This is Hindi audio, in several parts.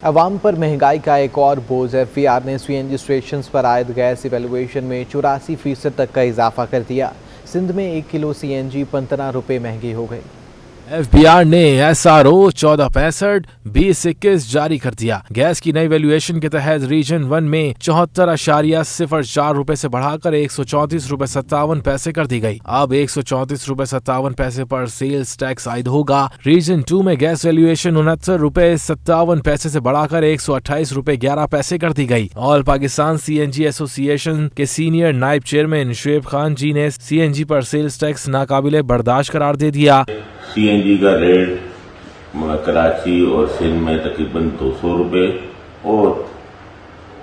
अवाम पर महंगाई का एक और बोझ। FBR ने CNG स्टेशन पर आयद गैस इवैल्यूएशन में 84% तक का इजाफा कर दिया। सिंध में 1 किलो CNG 15 रुपये महंगी हो गई। FBR ने SRO 1465-2021 जारी कर दिया। गैस की नई वैल्यूएशन के तहत रीजन 1 में 74.04 रुपए से बढ़ाकर 134 रुपए 57 पैसे कर दी गई। अब 134 रुपए 57 पैसे पर सेल्स टैक्स आयद होगा। रीजन 2 में गैस वैल्यूएशन 69 रुपए 57 पैसे से बढ़ाकर 128 रुपए 11 पैसे कर दी गई। ऑल पाकिस्तान CNG एसोसिएशन के सीनियर नायब चेयरमैन शुएब खान जी ने CNG पर सेल्स टैक्स नाकाबिले बर्दाश्त करार दे दिया। CNG का रेट कराची और सिंध में तकरीबन 200 रुपये और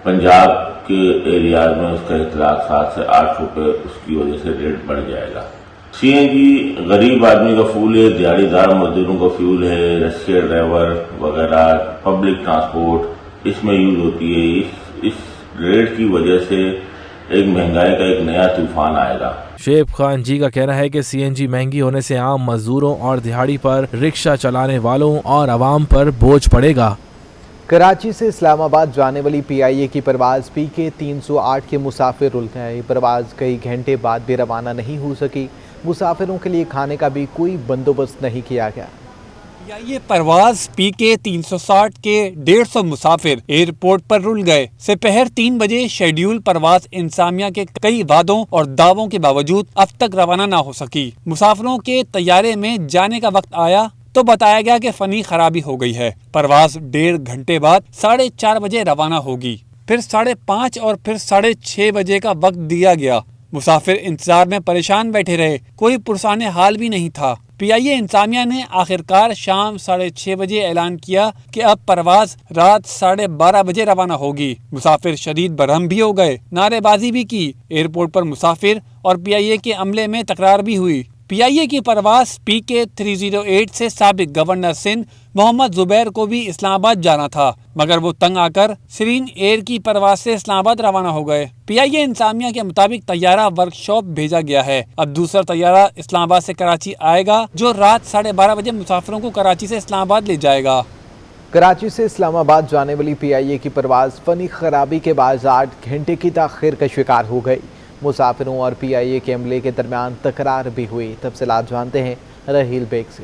पंजाब के एरिया में उसका इतलाक 7 से 8 रुपये, उसकी वजह से रेट बढ़ जाएगा। CNG गरीब आदमी का फ्यूल है, दिहाड़ीदार मजदूरों का फ्यूल है, रिक्शा ड्राइवर वगैरह पब्लिक ट्रांसपोर्ट इसमें यूज होती है। इस रेट की वजह से एक महंगाई का एक नया तूफान आएगा। शुएब खान जी का कहना है कि CNG महंगी होने से आम मजदूरों और दिहाड़ी पर रिक्शा चलाने वालों और अवाम पर बोझ पड़ेगा। कराची से इस्लामाबाद जाने वाली PIA की परवाज PK 308 के मुसाफिर रुक गए। परवाज कई घंटे बाद भी रवाना नहीं हो सकी। मुसाफिरों के लिए खाने का भी कोई बंदोबस्त नहीं किया गया। ये परवाज PK 360 के 150 मुसाफिर एयरपोर्ट पर रुल गए। दोपहर 3 बजे शेड्यूल परवाज इंसामिया के कई वादों और दावों के बावजूद अब तक रवाना ना हो सकी। मुसाफिरों के तैयारे में जाने का वक्त आया तो बताया गया कि फनी खराबी हो गई है। परवाज 1.5 घंटे बाद 4:30 बजे रवाना होगी। फिर 5:30 और फिर 6:30 बजे का वक्त दिया गया। मुसाफिर इंतजार में परेशान बैठे रहे, कोई पुरसाने हाल भी नहीं था। PIA इंसामिया ने आखिरकार शाम 6:30 बजे ऐलान किया कि अब परवाज रात 12:30 बजे रवाना होगी। मुसाफिर शदीद बरहम भी हो गए, नारेबाजी भी की। एयरपोर्ट पर मुसाफिर और PIA के अमले में तकरार भी हुई। PIA की परवाज PK 308 से साबिक गवर्नर सिंध मोहम्मद जुबैर को भी इस्लामाबाद जाना था, मगर वो तंग आकर सीरीन एयर की परवाज से इस्लामाबाद रवाना हो गए। PIA इंसामिया के मुताबिक तैयारा वर्कशॉप भेजा गया है। अब दूसरा तैयारा इस्लामाबाद से कराची आएगा, जो रात 12:30 बजे मुसाफिरों को कराची से इस्लामाबाद ले जाएगा। कराची से इस्लामाबाद जाने वाली PIA की परवाज फनी खराबी के बाद 8 घंटे की ताखीर का शिकार हो गई। मुसाफिरों और PIA के अमले के दरमियान तकरार भी हुई। तफसीलात जानते हैं रहील बेग से।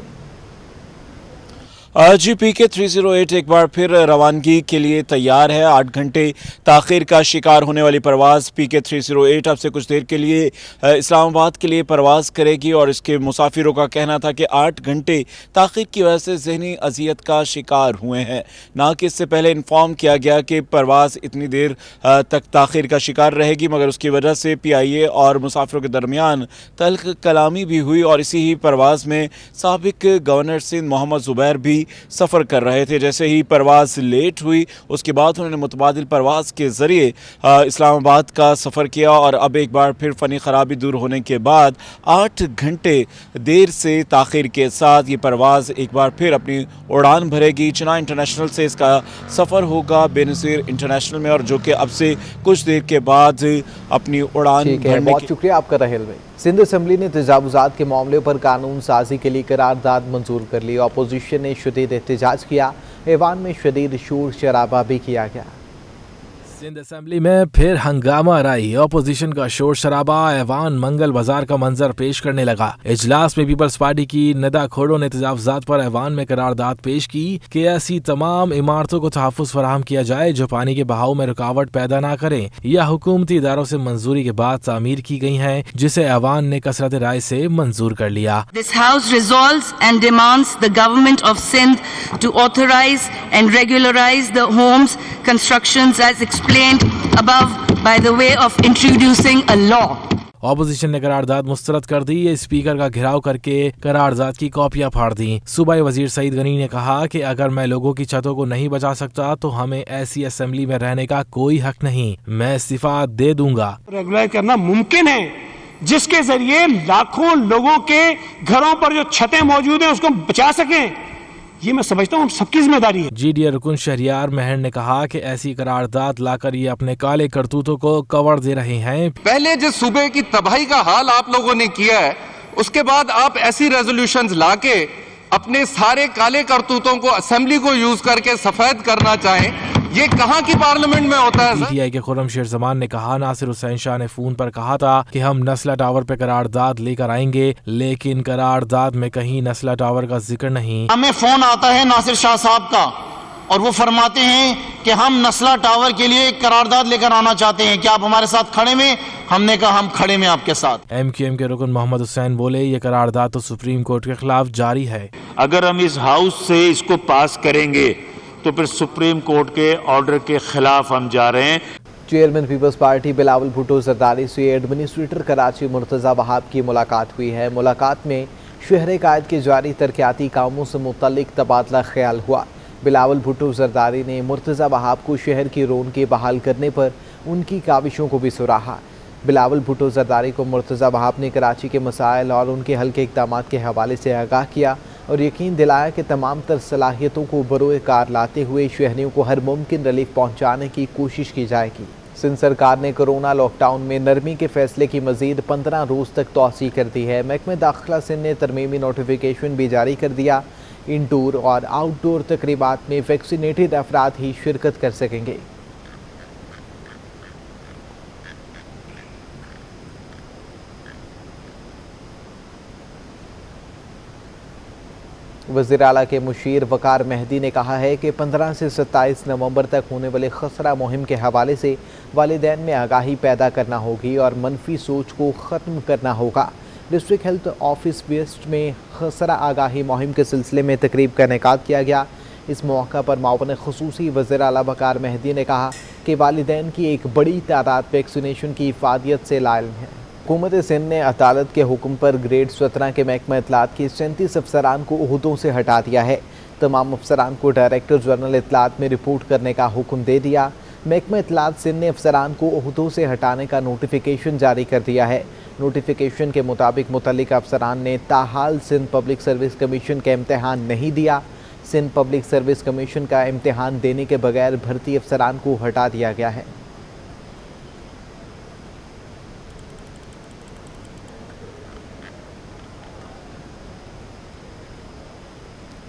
PK 308 एक बार फिर रवानगी के लिए तैयार है। 8 घंटे ताख़ीर का शिकार होने वाली परवाज़ PK 308 अब से कुछ देर के लिए इस्लामाबाद के लिए परवाज़ करेगी और इसके मुसाफिरों का कहना था कि 8 घंटे ताख़ीर की वजह से ज़हनी अज़ियत का शिकार हुए हैं। ना कि इससे पहले इन्फॉर्म किया गया कि परवाज़ इतनी देर तक ताख़ीर का शिकार रहेगी, मगर उसकी वजह से PIA और मुसाफिरों के दरमियान तल्ख़ कलामी भी हुई और इसी ही परवाज़ में साबिक गवर्नर सिंध मोहम्मद जुबैर भी सफ़र कर रहे थे। जैसे ही परवाज़ लेट हुई उसके बाद उन्होंने मुतबादिल परवाज़ के ज़रिए इस्लामाबाद का सफ़र किया और अब एक बार फिर फ़नी ख़राबी दूर होने के बाद 8 घंटे देर से ताख़ीर के साथ ये परवाज़ एक बार फिर अपनी उड़ान भरेगी। चेन्नई इंटरनेशनल से इसका सफ़र होगा बेनज़ीर इंटरनेशनल में, और जो कि अब से कुछ देर के बाद अपनी उड़ान भरने। बहुत शुक्रिया आपका रहेल भाई। सिंध असम्बली ने तजावुज़ात के मामले पर कानून साजी के लिए करारदाद मंजूर कर ली। अपोजिशन ने शदीद एहतजाज किया। ऐवान में शदीद शोर शराबा भी किया गया। सिंध असेंबली में फिर हंगामा राई। अपोजिशन का शोर शराबा ऐवान मंगल बाजार का मंजर पेश करने लगा। इजलास में पीपल्स पार्टी की नदा खोड़ों ने तजावुज़ात पर ऐवान में करारदाद पेश की कि ऐसी तमाम इमारतों को तहफ़्फ़ुज़ फराहम किया जाए जो पानी के बहाव में रुकावट पैदा ना करें या हुकूमती इदारों से मंजूरी के बाद तामीर की गई हैं, जिसे ऐवान ने कसरत राय से मंजूर कर लिया। This House resolves and demands the government of Sindh to authorize and regularize the homes constructions as explained above by the way of introducing a law. Opposition ने करारदाद मुस्तरद कर दी। स्पीकर का घेराव करके करारदाद की कॉपियां फाड़ दी। सूबाई वजीर सईद गनी ने कहा कि अगर मैं लोगों की छतों को नहीं बचा सकता तो हमें ऐसी असेंबली में रहने का कोई हक नहीं। मैं इस्तीफा दे दूंगा। रेगुलर करना मुमकिन है जिसके जरिए लाखों लोगों के घरों पर जो छतें मौजूद हैं उसको बचा सकें। ये मैं समझता हूँ सबकी जिम्मेदारी है। GDA रुकन शहरियार महर ने कहा कि ऐसी करारदाद लाकर ये अपने काले करतूतों को कवर दे रहे हैं। पहले जिस सूबे की तबाही का हाल आप लोगों ने किया है, उसके बाद आप ऐसी रेजोल्यूशंस लाके अपने सारे काले करतूतों को असेंबली को यूज करके सफेद करना चाहें, ये कहां की पार्लियामेंट में होता है? पीटीआई के खुर्रम शेर जमान ने कहा, नासिर हुसैन शाह ने फोन पर कहा था कि हम नस्ला टावर पे करारदाद लेकर आएंगे, लेकिन करारदाद में कहीं नस्ला टावर का जिक्र नहीं। हमें फोन आता है नासिर शाह साहब का और वो फरमाते हैं कि हम नस्ला टावर के लिए एक करारदाद लेकर आना चाहते हैं, क्या आप हमारे साथ खड़े में? हमने कहा हम खड़े में आपके साथ। एमक्यूएम के रुकन मोहम्मद हुसैन बोले, ये करारदाद तो सुप्रीम कोर्ट के खिलाफ जारी है। अगर हम इस हाउस से इसको पास करेंगे तो फिर सुप्रीम कोर्ट के ऑर्डर के खिलाफ हम जा रहे हैं। चेयरमैन पीपल्स पार्टी बिलावल भुट्टो जरदारी से एडमिनिस्ट्रेटर कराची मुर्तज़ा वहाब की मुलाकात हुई है। मुलाकात में शहर कायद के जारी तरक्याती कामों से मुतल्लिक तबादला ख्याल हुआ। बिलावल भुट्टो जरदारी ने मुर्तज़ा वहाब को शहर की रौनकें बहाल करने पर उनकी काविशों को भी सराहा। बिलावल भुट्टो जरदारी को मुर्तज़ा वहाब ने कराची के मसाइल और उनके हल के इक़दामात के हवाले से आगाह किया और यकीन दिलाया कि तमाम तर सलाहियतों को बरोए कार लाते हुए शहरियों को हर मुमकिन रिलीफ पहुँचाने की कोशिश की जाएगी। सिंध सरकार ने कोरोना लॉकडाउन में नरमी के फैसले की मजीद 15 रोज़ तक तौसी कर दी है। महकमे दाखिला सिंध ने तरमीमी नोटिफिकेशन भी जारी कर दिया। इंडोर और आउटडोर तकरीबात में वैक्सीनेटेड अफराद ही शिरकत कर सकेंगे। वज़ीर आला के मुशीर वकार मेहदी ने कहा है कि 15 से 27 नवंबर तक होने वाले खसरा मुहिम के हवाले से वालिदैन में आगाही पैदा करना होगी और मनफी सोच को ख़त्म करना होगा। डिस्ट्रिक्ट हेल्थ ऑफिस वेस्ट में खसरा आगाही मुहिम के सिलसिले में तकरीब का इनेकाद किया गया। इस मौका पर मावन ख़ुसूसी वज़ीर आला वकार मेहदी ने कहा कि वालिदैन की एक बड़ी तादाद वैक्सीनेशन की इफ़ादियत से लाइल्म है। हुकूमत सिंध ने अदालत के हुक्म पर ग्रेड 17 के महकमा इत्तलात के 37 अफसरान को ओहदों से हटा दिया है। तमाम अफसरान को डायरेक्टर जनरल इत्तलात में रिपोर्ट करने का हुक्म दे दिया। महकमा इत्तलात सिंध ने अफसरान को ओहदों से हटाने का नोटिफिकेशन जारी कर दिया है। नोटिफिकेशन के मुताबिक मुतल्लिका अफसरान ने ताहाल सिंध पब्लिक सर्विस कमीशन का इम्तहान नहीं दिया। सिंध पब्लिक सर्विस कमीशन का इम्तहान देने के बगैर भर्ती अफसरान को हटा दिया गया है।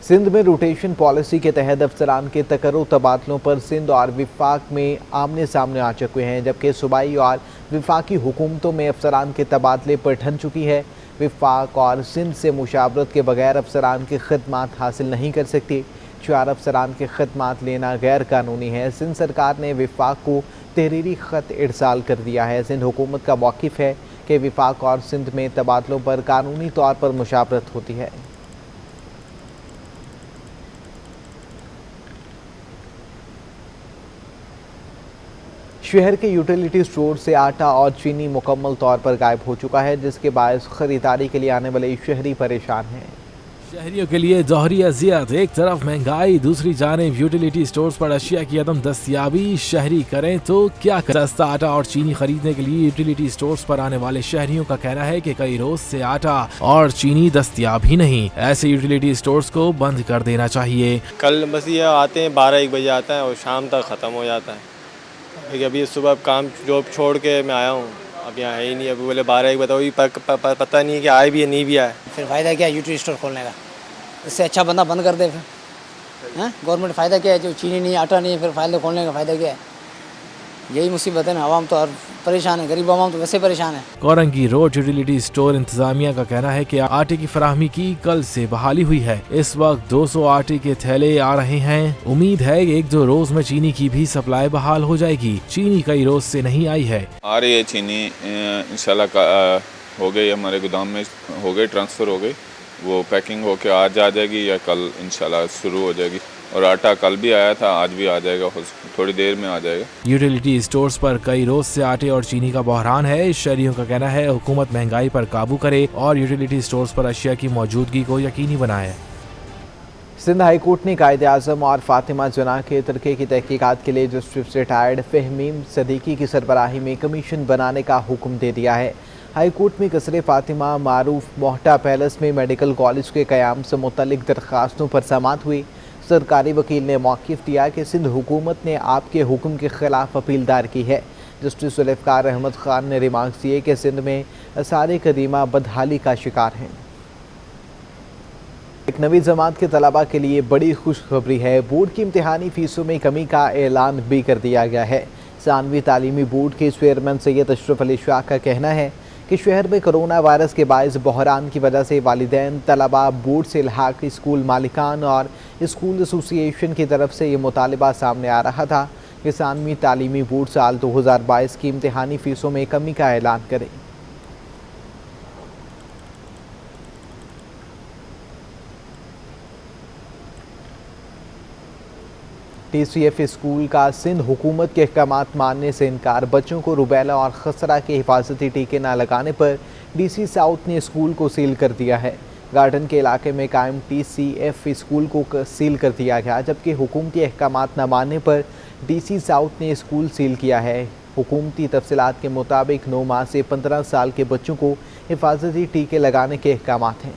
सिंध में रोटेशन पॉलिसी के तहत अफसरान के तकर्रो तबादलों पर सिंध और विफाक में आमने सामने आ चुके हैं, जबकि सूबाई और विफाकी हुकूमतों में अफसरान के तबादले पर ठन चुकी है। विफाक और सिंध से मुशावरत के बगैर अफसरान की खदमात हासिल नहीं कर सकती। 4 अफसरान के खदमात लेना गैर कानूनी है। सिंध सरकार ने विफाक को तहरीरी ख़त इरसाल कर दिया है। सिंध हुकूमत का मौक़िफ़ है कि विफाक और सिंध में तबादलों पर कानूनी तौर पर मुशावरत होती है। शहर के यूटिलिटी स्टोर से आटा और चीनी मुकम्मल तौर पर गायब हो चुका है, जिसके बायस खरीदारी के लिए आने वाले शहरी परेशान हैं। शहरियों के लिए दोहरी अजियत, एक तरफ महंगाई, दूसरी जानिब यूटिलिटी स्टोर्स पर अशिया की अदम दस्तयाबी। शहरी करें तो क्या करें? सस्ता आटा और चीनी खरीदने के लिए यूटिलिटी स्टोर्स पर आने वाले शहरियों का कहना है कि कई रोज से आटा और चीनी दस्तयाब ही नहीं। ऐसे यूटिलिटी स्टोर्स को बंद कर देना चाहिए। कल बस ये आते हैं 12-1 बजे आता है और शाम तक ख़त्म हो जाता है। अभी सुबह काम जॉब छोड़ के मैं आया हूँ, अब यहाँ है ही नहीं। अभी बोले 12-1 बजे पता नहीं है कि आए भी है नहीं भी आए। फिर फ़ायदा क्या है यूटिलिटी स्टोर खोलने का? इससे अच्छा बंदा बंद कर दे। फिर हैं गवर्नमेंट फ़ायदा क्या है? जो चीनी नहीं आटा नहीं है, फिर फ़ायदा खोलने का फ़ायदा क्या है? यही मुसीबत है ना। आवाम तो और परेशान है, गरीब आवाम तो वैसे परेशान है। कोरंगी रोड यूटिलिटी स्टोर इंतजामिया का कहना है कि आटे की फराहमी की कल से बहाली हुई है। इस वक्त 200 आटे के थैले आ रहे हैं। उम्मीद है कि 1-2 रोज में चीनी की भी सप्लाई बहाल हो जाएगी। चीनी कई रोज से नहीं आई है। आ रही है चीनी, इंशाल्लाह हो गई, हमारे गोदाम में हो गई, ट्रांसफ़र हो गई। वो पैकिंग होके आज आ जाएगी या कल इंशाल्लाह शुरू हो जाएगी। और आटा कल भी आया था, आज भी आ जाएगा, थोड़ी देर में आ जाएगा। यूटिलिटी स्टोर्स पर कई रोज से आटे और चीनी का बहरान है। शहरियों का कहना है हुकूमत महंगाई पर काबू करे और यूटिलिटी स्टोर्स पर अशिया की मौजूदगी को यकीनी बनाए। सिंध हाई कोर्ट ने कायदे आज़म और फातिमा जना के तरके की तहकीकात के लिए जस्टिस रिटायर्ड फहमीम सदीकी की सरबराही में कमीशन बनाने का हुक्म दे दिया है। हाई कोर्ट में कसरे फातिमा मारूफ मोहटा पैलेस में मेडिकल कॉलेज के क़याम से मुतल्लिक दरख्वास्तों पर समाअत हुई। सरकारी वकील ने मौक़िफ़ दिया कि सिंध हुकूमत ने आपके हुक्म के ख़िलाफ़ अपील दायर की है। जस्टिस जुल्फ़िकार अहमद ख़ान ने रिमार्क्स दिए कि सिंध में आसार कदीमा बदहाली का शिकार हैं। एक नवी जमात के तलबा के लिए बड़ी खुशखबरी है। बोर्ड की इम्तिहानी फीसों में कमी का ऐलान भी कर दिया गया है। सानवी तालीमी बोर्ड के चेयरमैन सैयद अशरफ अली शाह का कहना है कि शहर में कोरोना वायरस के बायस बहरान की वजह से वालिदैन, तलबा, बोर्ड से इल्हाक, स्कूल मालिकान और स्कूल एसोसिएशन की तरफ से ये मुतालबा सामने आ रहा था कि सानवी तालीमी बोर्ड साल 2022 की इम्तिहानी फीसों में कमी का ऐलान करे। TCF स्कूल का सिंध हुकूमत के अहकामात मानने से इनकार, बच्चों को रुबैला और खसरा के हिफाजती टीके न लगाने पर DC साउथ ने स्कूल को सील कर दिया है। गार्डन के इलाके में कायम TCF स्कूल को सील कर दिया गया, जबकि हुकूमती अहकामात न मानने पर DC साउथ ने स्कूल सील किया है। हुकूमती तफसीलात के मुताबिक 9 माह से 15 साल के बच्चों को हिफाजती टीके लगाने के अहकामात हैं।